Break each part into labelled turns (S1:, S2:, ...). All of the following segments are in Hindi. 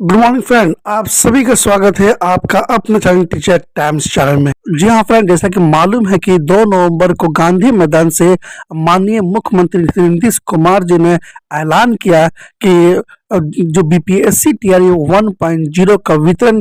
S1: गुड मॉर्निंग फ्रेंड, आप सभी का स्वागत है आपका अपने चैनल टीचर टाइम्स चैनल में। जी हाँ फ्रेंड, जैसा कि मालूम है कि 2 नवंबर को गांधी मैदान से माननीय मुख्यमंत्री नीतीश कुमार जी ने ऐलान किया कि जो बीपीएससी टीआरई 1.0 का वितरण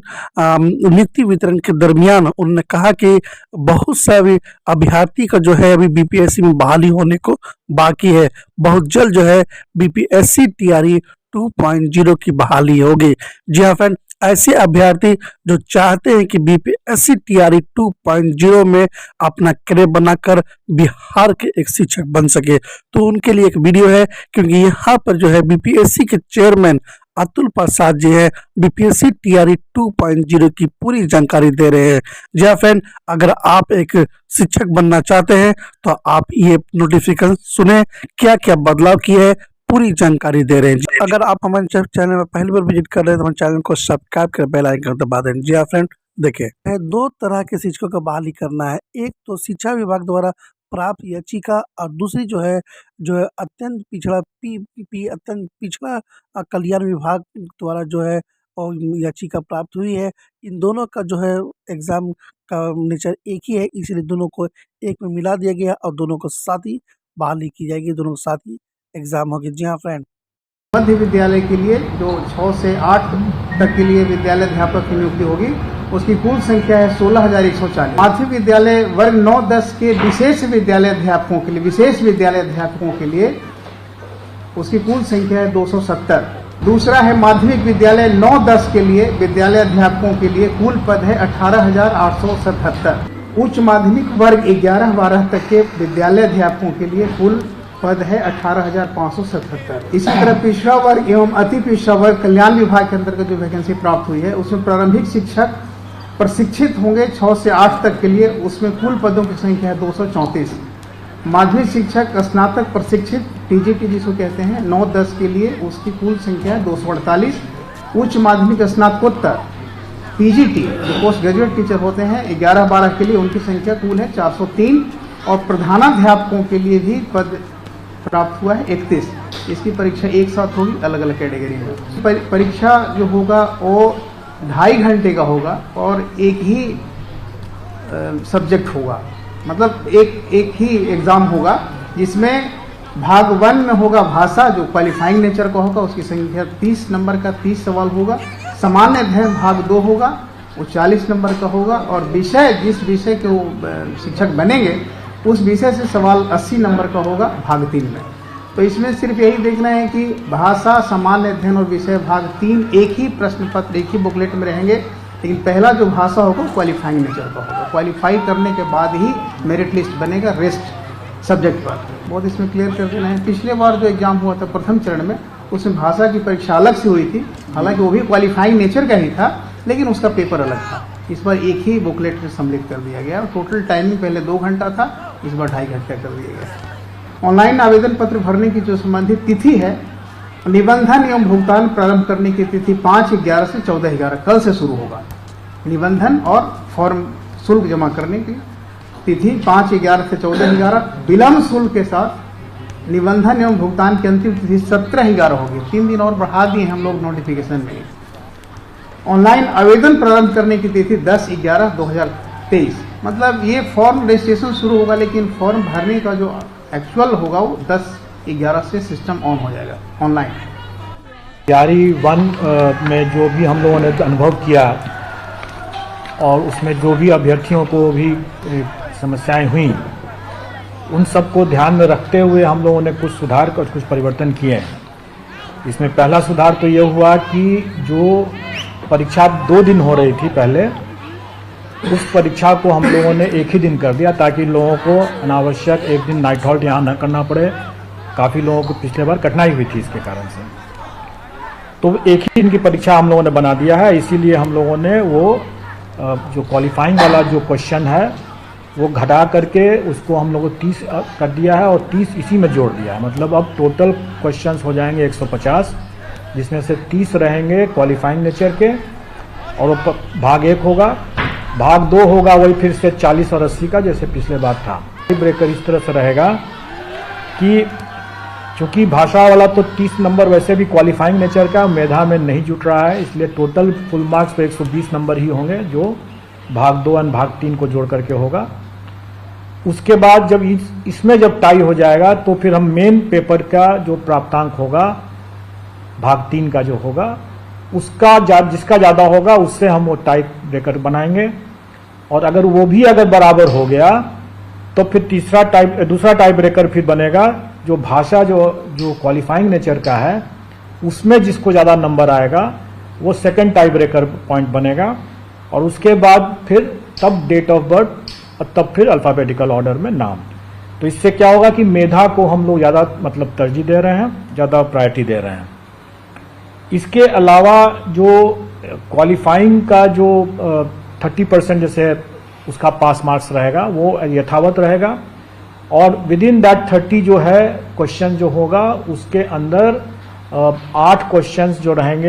S1: नीति वितरण के दरमियान उन्होंने कहा कि बहुत सारे अभ्यर्थी का जो है अभी बीपीएससी में बहाली होने को बाकी है। बहुत जल्द जो है बीपीएससी टीआरई 2.0 की बहाली होगी। जी हाँ फ्रेंड, ऐसे अभ्यर्थी जो चाहते हैं कि बीपीएससी टीआरई 2.0 में अपना करियर बनाकर बिहार के एक शिक्षक बन सके, तो उनके लिए एक वीडियो है। क्योंकि यहाँ पर जो है बीपीएससी के चेयरमैन अतुल प्रसाद जी है बीपीएससी टीआरई 2.0 की पूरी जानकारी दे रहे हैं। जी हाँ फ्रेंड, अगर आप एक शिक्षक बनना चाहते हैं तो आप ये नोटिफिकेशन सुने, क्या क्या बदलाव किए हैं, पूरी जानकारी दे रहे हैं। अगर आप हमारे चैनल में पहली बार विजिट कर रहे हैं तो हमारे चैनल को सब्सक्राइब कर बेल आइकन दबा दें। जी हाँ फ्रेंड, देखिए 2 तरह के शिक्षकों का बहाली करना है। एक तो शिक्षा विभाग द्वारा प्राप्त याचिका और दूसरी जो है अत्यंत पिछड़ा अत्यंत पिछड़ा कल्याण विभाग द्वारा जो है और याचिका प्राप्त हुई है। इन दोनों का जो है एग्जाम का नेचर एक ही है, इसलिए दोनों को एक में मिला दिया गया और दोनों को साथ ही बहाली की जाएगी, दोनों को साथ ही एग्जाम होगी। जी हाँ फ्रेंड,
S2: मध्य विद्यालय के लिए जो 6 से 8 तक के लिए विद्यालय अध्यापक की नियुक्ति होगी, उसकी कुल संख्या है 16,140। माध्यमिक विद्यालय वर्ग 9-10 के विशेष विद्यालय अध्यापकों के लिए उसकी कुल संख्या है 270। दूसरा है माध्यमिक विद्यालय 9-10 के लिए विद्यालय अध्यापकों के लिए कुल पद है 18,877। उच्च माध्यमिक वर्ग 11-12 तक के विद्यालय अध्यापकों के लिए कुल पद है 18,577। इसी तरह पिछड़ा वर्ग एवं अति पिछड़ा वर्ग कल्याण विभाग के अंतर्गत जो वैकेंसी प्राप्त हुई है, उसमें प्रारंभिक शिक्षक प्रशिक्षित होंगे 6 से 8 तक के लिए, उसमें कुल पदों की संख्या है 234। माध्यमिक शिक्षक स्नातक प्रशिक्षित टीजीटी जिसको कहते हैं 9-10 के लिए, उसकी कुल संख्या है 248। उच्च माध्यमिक स्नातकोत्तर पीजीटी जो पोस्ट ग्रेजुएट टीचर होते हैं 11-12 के लिए, उनकी संख्या कुल है 403। और प्रधानाध्यापकों के लिए भी पद प्राप्त हुआ है 31। इसकी परीक्षा एक साथ होगी अलग अलग कैटेगरी में। परीक्षा जो होगा वो 2.5 घंटे का होगा और एक ही सब्जेक्ट होगा, मतलब एक ही एग्ज़ाम होगा, जिसमें भाग 1 में होगा भाषा जो क्वालिफाइंग नेचर का होगा, उसकी संख्या 30 नंबर का 30 सवाल होगा। सामान्य अध्ययन भाग 2 होगा, वो 40 नंबर का होगा। और विषय जिस विषय के वो शिक्षक बनेंगे उस विषय से सवाल 80 नंबर का होगा भाग 3 में। तो इसमें सिर्फ यही देखना है कि भाषा, सामान्य अध्ययन और विषय भाग 3 एक ही प्रश्न पत्र एक ही बुकलेट में रहेंगे, लेकिन पहला जो भाषा होगा क्वालिफाइंग नेचर का होगा। क्वालिफाई करने के बाद ही मेरिट लिस्ट बनेगा रेस्ट सब्जेक्ट पर। बहुत इसमें क्लियर कर देना है। पिछले बार जो एग्जाम हुआ था प्रथम चरण में, उसमें भाषा की परीक्षा अलग से हुई थी, हालांकि वो भी क्वालिफाइंग नेचर का ही था, लेकिन उसका पेपर अलग था। इस बार एक ही बुकलेट में सम्मिलित कर दिया गया। टोटल टाइमिंग पहले 2 घंटा था, इस बार 2.5 घंटा कर दिया गया। ऑनलाइन आवेदन पत्र भरने की जो संबंधित तिथि है, निबंधन एवं भुगतान प्रारंभ करने की तिथि 5/11 से 14/11 कल से शुरू होगा। निबंधन और फॉर्म शुल्क जमा करने की तिथि 5/11 से 14/11। विलम्ब शुल्क के साथ निबंधन एवं भुगतान की अंतिम तिथि 17/11 होगी। 3 दिन और बढ़ा दिए हम लोग नोटिफिकेशन में। ऑनलाइन आवेदन प्रारंभ करने की तिथि 10/11/2023। मतलब ये फॉर्म रजिस्ट्रेशन शुरू होगा, लेकिन फॉर्म भरने का जो एक्चुअल होगा वो 10/11 से सिस्टम ऑन हो जाएगा ऑनलाइन।
S3: टीआरई 1 में जो भी हम लोगों ने अनुभव किया और उसमें जो भी अभ्यर्थियों को भी समस्याएं हुई, उन सबको ध्यान में रखते हुए हम लोगों ने कुछ सुधार और कुछ परिवर्तन किए हैं। इसमें पहला सुधार तो ये हुआ कि जो परीक्षा 2 दिन हो रही थी पहले, उस परीक्षा को हम लोगों ने एक ही दिन कर दिया, ताकि लोगों को अनावश्यक एक दिन नाइट हॉल्ट यहाँ न करना पड़े। काफ़ी लोगों को पिछले बार कठिनाई हुई थी इसके कारण से, तो एक ही दिन की परीक्षा हम लोगों ने बना दिया है। इसीलिए हम लोगों ने वो जो क्वालिफाइंग वाला जो क्वेश्चन है वो घटा करके उसको हम लोगों को 30 कर दिया है और 30 इसी में जोड़ दिया है। मतलब अब टोटल क्वेश्चंस हो जाएंगे 150, जिसमें से 30 रहेंगे क्वालिफाइंग नेचर के, और वो भाग 1 होगा। भाग 2 होगा वही फिर से 40 और 80 का, जैसे पिछले बार था। ब्रेकर इस तरह से रहेगा कि चूंकि भाषा वाला तो 30 नंबर वैसे भी क्वालिफाइंग नेचर का मेधा में नहीं जुट रहा है, इसलिए टोटल फुल मार्क्स पे 120 नंबर ही होंगे जो भाग 2 और भाग 3 को जोड़ करके होगा। उसके बाद जब इसमें जब टाई हो जाएगा तो फिर हम मेन पेपर का जो प्राप्तांक होगा भाग 3 का जो होगा उसका जिसका ज़्यादा होगा उससे हम वो टाई ब्रेकर बनाएंगे, और अगर वो भी अगर बराबर हो गया तो फिर दूसरा टाई ब्रेकर फिर बनेगा जो भाषा जो क्वालिफाइंग नेचर का है उसमें जिसको ज़्यादा नंबर आएगा वो सेकंड टाई ब्रेकर पॉइंट बनेगा, और उसके बाद फिर तब डेट ऑफ बर्थ और तब फिर अल्फ़ाबेटिकल ऑर्डर में नाम। तो इससे क्या होगा कि मेधा को हम लोग ज़्यादा मतलब तरजीह दे रहे हैं, ज़्यादा प्रायोरिटी दे रहे हैं। इसके अलावा जो क्वालिफाइंग का जो 30% जैसे उसका पास मार्क्स रहेगा वो यथावत रहेगा, और विद इन दैट 30 जो है क्वेश्चन जो होगा उसके अंदर 8 क्वेश्चंस जो रहेंगे